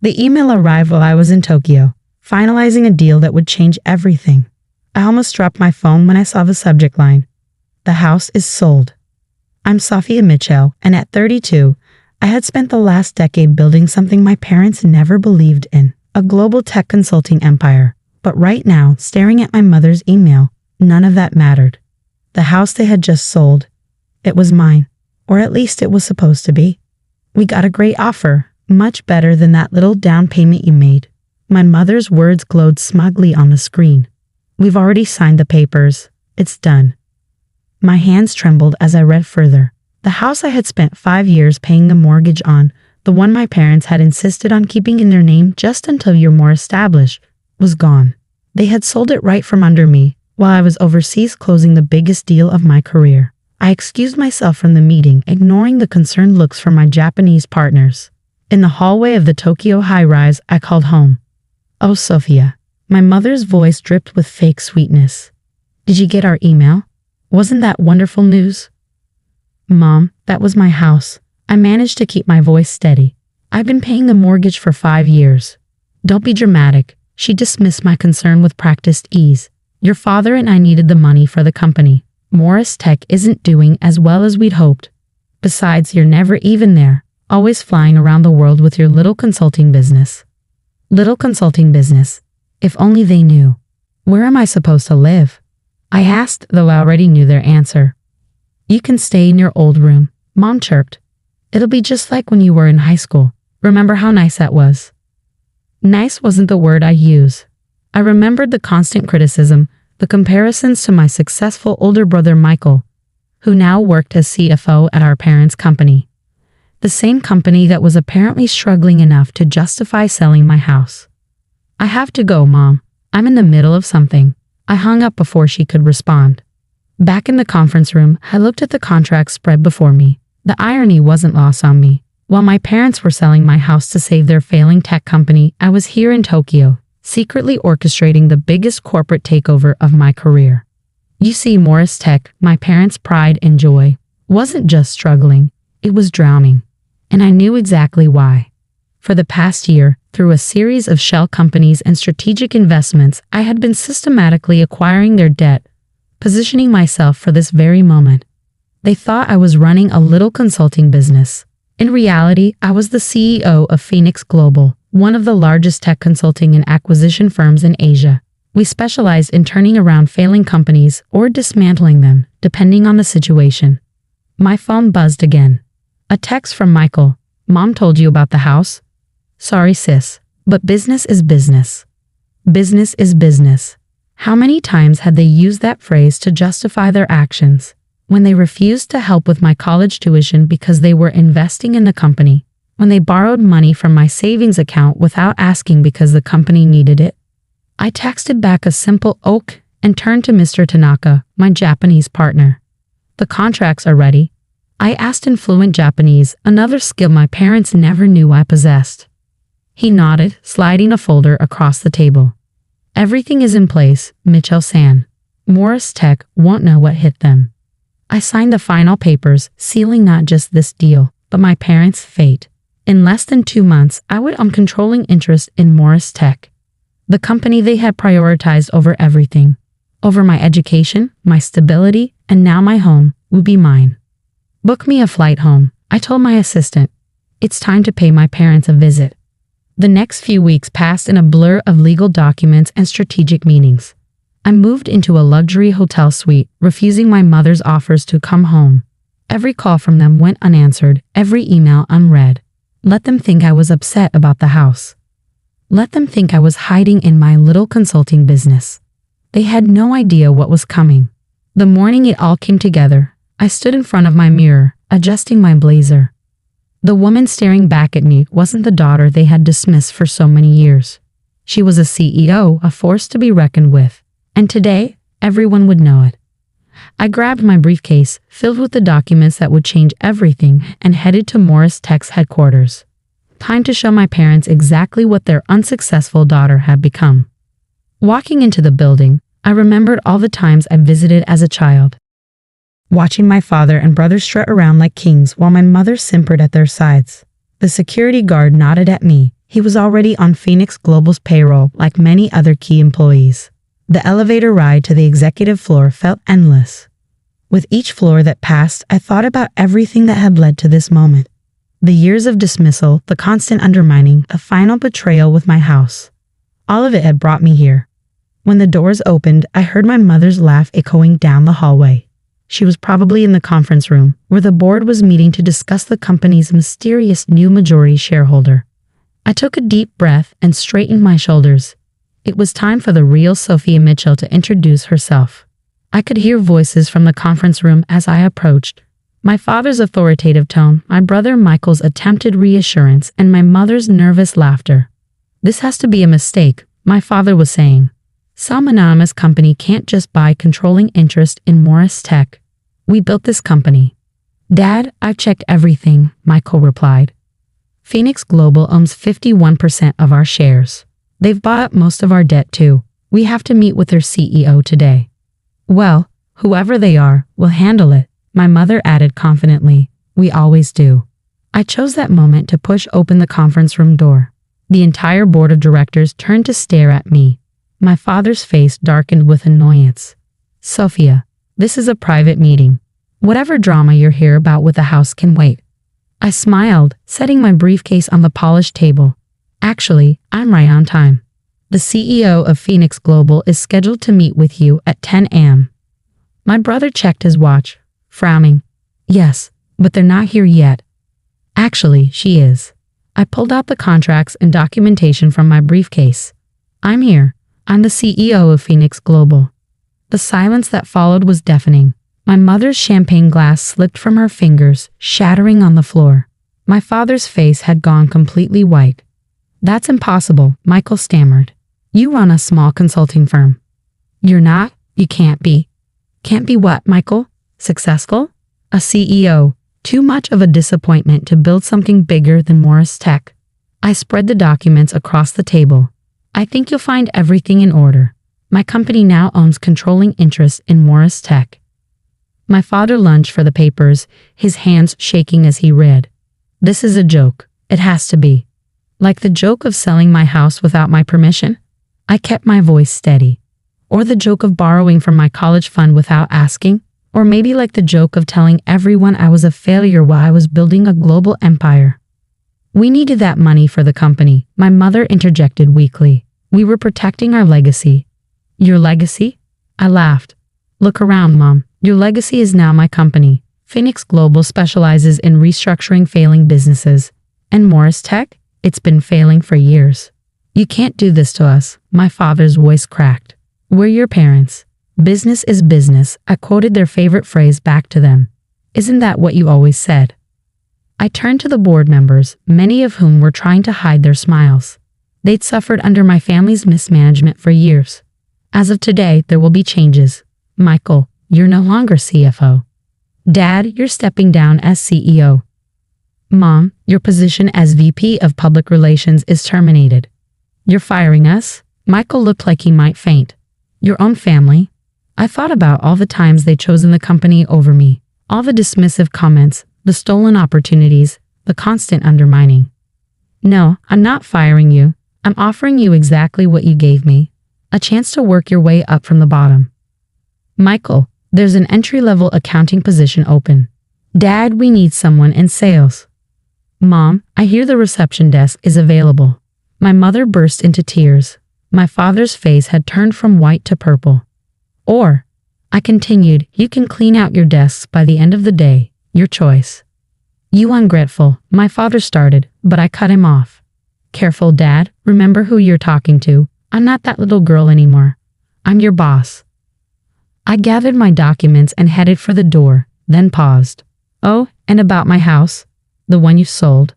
The email arrived while I was in Tokyo, finalizing a deal that would change everything. I almost dropped my phone when I saw the subject line. The house is sold. I'm Sophia Mitchell, and at 32, I had spent the last decade building something my parents never believed in, a global tech consulting empire. But right now, staring at my mother's email, none of that mattered. The house they had just sold, it was mine, or at least it was supposed to be. We got a great offer, much better than that little down payment you made. My mother's words glowed smugly on the screen. We've already signed the papers. It's done. My hands trembled as I read further. The house I had spent 5 years paying the mortgage on, the one my parents had insisted on keeping in their name just until you're more established, was gone. They had sold it right from under me, while I was overseas closing the biggest deal of my career. I excused myself from the meeting, ignoring the concerned looks from my Japanese partners. In the hallway of the Tokyo high-rise, I called home. "Oh, Sophia." My mother's voice dripped with fake sweetness. "Did you get our email? Wasn't that wonderful news?" "Mom, that was my house." I managed to keep my voice steady. "I've been paying the mortgage for 5 years. Don't be dramatic." She dismissed my concern with practiced ease. "Your father and I needed the money for the company. Morris Tech isn't doing as well as we'd hoped. Besides, you're never even there, always flying around the world with your little consulting business." Little consulting business. If only they knew. Where am I supposed to live? I asked, though I already knew their answer. "You can stay in your old room," Mom chirped. "It'll be just like when you were in high school. Remember how nice that was?" Nice wasn't the word I use. I remembered the constant criticism, the comparisons to my successful older brother Michael, who now worked as CFO at our parents' company. The same company that was apparently struggling enough to justify selling my house. "I have to go, Mom. I'm in the middle of something." I hung up before she could respond. Back in the conference room, I looked at the contract spread before me. The irony wasn't lost on me. While my parents were selling my house to save their failing tech company, I was here in Tokyo, secretly orchestrating the biggest corporate takeover of my career. You see, Morris Tech, my parents' pride and joy, wasn't just struggling, it was drowning. And I knew exactly why. For the past year, through a series of shell companies and strategic investments, I had been systematically acquiring their debt, positioning myself for this very moment. They thought I was running a little consulting business. In reality, I was the CEO of Phoenix Global, one of the largest tech consulting and acquisition firms in Asia. We specialized in turning around failing companies or dismantling them, depending on the situation. My phone buzzed again. A text from Michael. "Mom told you about the house?" "Sorry, sis, but business is business. Business is business." How many times had they used that phrase to justify their actions? When they refused to help with my college tuition because they were investing in the company. When they borrowed money from my savings account without asking because the company needed it. I texted back a simple "OK" and turned to Mr. Tanaka, my Japanese partner. "The contracts are ready." I asked in fluent Japanese, another skill my parents never knew I possessed. He nodded, sliding a folder across the table. "Everything is in place, Mitchell-san. Morris Tech won't know what hit them." I signed the final papers, sealing not just this deal, but my parents' fate. In less than 2 months, I would own controlling interest in Morris Tech, the company they had prioritized over everything. Over my education, my stability, and now my home would be mine. "Book me a flight home," I told my assistant. "It's time to pay my parents a visit." The next few weeks passed in a blur of legal documents and strategic meetings. I moved into a luxury hotel suite, refusing my mother's offers to come home. Every call from them went unanswered, every email unread. Let them think I was upset about the house. Let them think I was hiding in my little consulting business. They had no idea what was coming. The morning it all came together, I stood in front of my mirror, adjusting my blazer. The woman staring back at me wasn't the daughter they had dismissed for so many years. She was a CEO, a force to be reckoned with. And today, everyone would know it. I grabbed my briefcase, filled with the documents that would change everything, and headed to Morris Tech's headquarters. Time to show my parents exactly what their unsuccessful daughter had become. Walking into the building, I remembered all the times I visited as a child. Watching my father and brother strut around like kings while my mother simpered at their sides. The security guard nodded at me, He was already on Phoenix Global's payroll like many other key employees. The elevator ride to the executive floor felt endless. With each floor that passed, I thought about everything that had led to this moment. The years of dismissal, the constant undermining, the final betrayal with my house. All of it had brought me here. When the doors opened, I heard my mother's laugh echoing down the hallway. She was probably in the conference room, where the board was meeting to discuss the company's mysterious new majority shareholder. I took a deep breath and straightened my shoulders. It was time for the real Sophia Mitchell to introduce herself. I could hear voices from the conference room as I approached. My father's authoritative tone, my brother Michael's attempted reassurance, and my mother's nervous laughter. "This has to be a mistake," my father was saying. "Some anonymous company can't just buy controlling interest in Morris Tech. We built this company." "Dad, I've checked everything," Michael replied. "Phoenix Global owns 51% of our shares. They've bought up most of our debt too. We have to meet with their CEO today." "Well, whoever they are, will handle it," my mother added confidently. "We always do." I chose that moment to push open the conference room door. The entire board of directors turned to stare at me. My father's face darkened with annoyance. "Sophia, this is a private meeting. Whatever drama you're here about with the house can wait." I smiled, setting my briefcase on the polished table. "Actually, I'm right on time. The CEO of Phoenix Global is scheduled to meet with you at 10 a.m. My brother checked his watch, frowning. "Yes, but they're not here yet." "Actually, she is." I pulled out the contracts and documentation from my briefcase. "I'm here. I'm the CEO of Phoenix Global." The silence that followed was deafening. My mother's champagne glass slipped from her fingers, shattering on the floor. My father's face had gone completely white. "That's impossible," Michael stammered. "You run a small consulting firm." "You're not? You can't be." "Can't be what, Michael? Successful? A CEO. Too much of a disappointment to build something bigger than Morris Tech." I spread the documents across the table. "I think you'll find everything in order. My company now owns controlling interest in Morris Tech." My father lunged for the papers, his hands shaking as he read. "This is a joke. It has to be. Like the joke of selling my house without my permission?" I kept my voice steady. "Or the joke of borrowing from my college fund without asking? Or maybe like the joke of telling everyone I was a failure while I was building a global empire?" "We needed that money for the company," my mother interjected weakly. "We were protecting our legacy." "Your legacy?" I laughed. "Look around, Mom. Your legacy is now my company. Phoenix Global specializes in restructuring failing businesses. And Morris Tech? It's been failing for years. You can't do this to us." My father's voice cracked. "We're your parents. Business is business." I quoted their favorite phrase back to them. "Isn't that what you always said?" I turned to the board members, many of whom were trying to hide their smiles. They'd suffered under my family's mismanagement for years. "As of today, there will be changes. Michael, you're no longer CFO. Dad, you're stepping down as CEO. Mom, your position as VP of Public Relations is terminated. You're firing us?" Michael looked like he might faint. "Your own family?" I thought about all the times they'd chosen the company over me, all the dismissive comments, the stolen opportunities, the constant undermining. "No, I'm not firing you. I'm offering you exactly what you gave me. A chance to work your way up from the bottom." "Michael, there's an entry-level accounting position open." "Dad, we need someone in sales." "Mom, I hear the reception desk is available." My mother burst into tears. My father's face had turned from white to purple. "Or," I continued, "you can clean out your desks by the end of the day. Your choice." "You ungrateful," my father started, but I cut him off. "Careful, Dad. Remember who you're talking to. I'm not that little girl anymore. I'm your boss." I gathered my documents and headed for the door, then paused. "Oh, and about my house? The one you sold.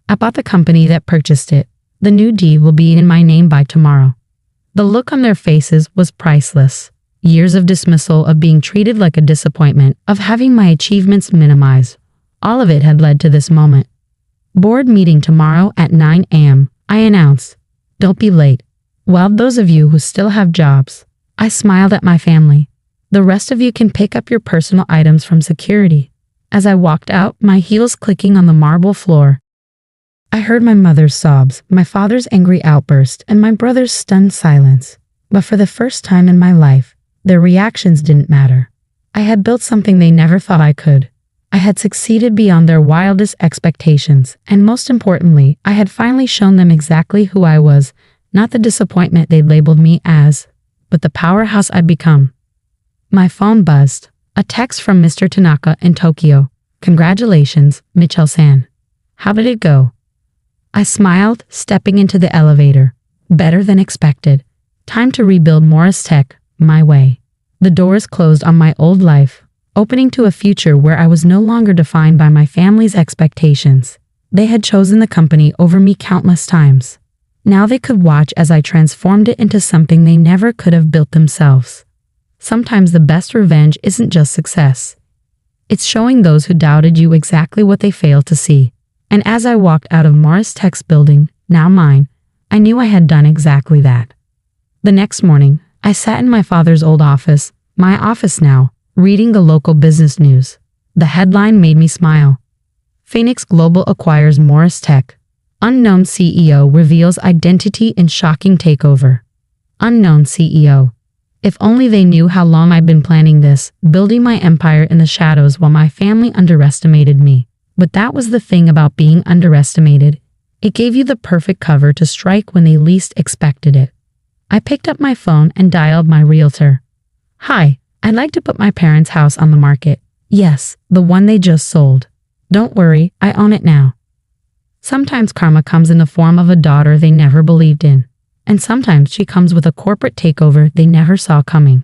I bought the company that purchased it. The new deed will be in my name by tomorrow." The look on their faces was priceless. Years of dismissal, of being treated like a disappointment, of having my achievements minimized. All of it had led to this moment. "Board meeting tomorrow at 9 a.m., I announced. Don't be late. Well, those of you who still have jobs." I smiled at my family. "The rest of you can pick up your personal items from security." As I walked out, my heels clicking on the marble floor, I heard my mother's sobs, my father's angry outburst, and my brother's stunned silence. But for the first time in my life, their reactions didn't matter. I had built something they never thought I could. I had succeeded beyond their wildest expectations, and most importantly, I had finally shown them exactly who I was, not the disappointment they'd labeled me as, but the powerhouse I'd become. My phone buzzed. A text from Mr. Tanaka in Tokyo. "Congratulations, Mitchell-san. How did it go?" I smiled, stepping into the elevator. Better than expected. Time to rebuild Morris Tech, my way. The doors closed on my old life, opening to a future where I was no longer defined by my family's expectations. They had chosen the company over me countless times. Now they could watch as I transformed it into something they never could have built themselves. Sometimes the best revenge isn't just success. It's showing those who doubted you exactly what they failed to see. And as I walked out of Morris Tech's building, now mine, I knew I had done exactly that. The next morning, I sat in my father's old office, my office now, reading the local business news. The headline made me smile. Phoenix Global acquires Morris Tech. Unknown CEO reveals identity in shocking takeover. Unknown CEO. If only they knew how long I'd been planning this, building my empire in the shadows while my family underestimated me. But that was the thing about being underestimated. It gave you the perfect cover to strike when they least expected it. I picked up my phone and dialed my realtor. "Hi, I'd like to put my parents' house on the market. Yes, the one they just sold. Don't worry, I own it now." Sometimes karma comes in the form of a daughter they never believed in. And sometimes she comes with a corporate takeover they never saw coming.